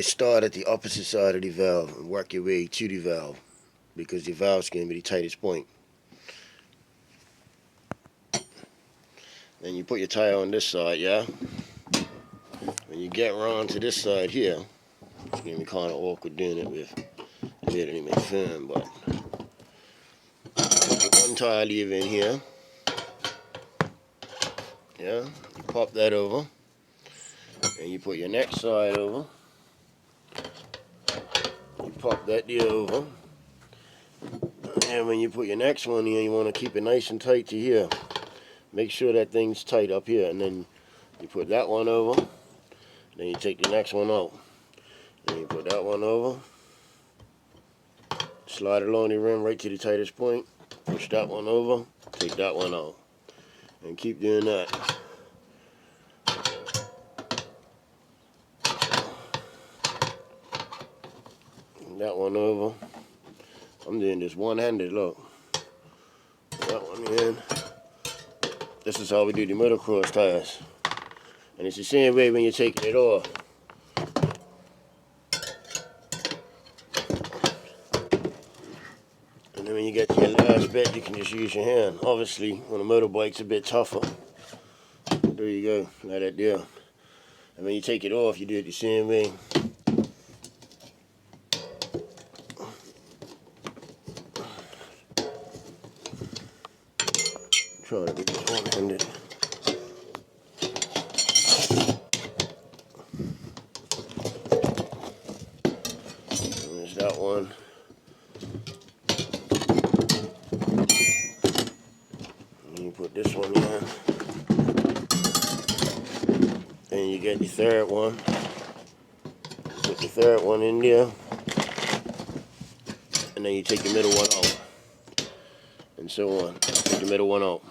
Start at the opposite side of the valve and work your way to the valve, because the valve's going to be the tightest point. Then you put your tire on this side, yeah? When you get around to this side here, it's going to be kind of awkward doing it with it ain't make firm, but put one tire lever in here, yeah? You pop that over, and you put your next side over. You pop that there over, and when you put your next one in, you want to keep it nice and tight to here. Make sure that thing's tight up here, and then you put that one over, then you take the next one out, and you put that one over, slide along the rim right to the tightest point, push that one over, take that one out, and keep doing that. That one over. I'm doing this one-handed, look. That one in. This is how we do the motocross tires. And it's the same way when you're taking it off. And then when you get to your last bit, you can just use your hand. Obviously, on a motorbike's a bit tougher. There you go, like that there. And when you take it off, you do it the same way. Trying to do this one-handed. There's that one. And you put this one in. Then you get the third one. Put the third one in there. And then you take the middle one out. And so on. Take the middle one out.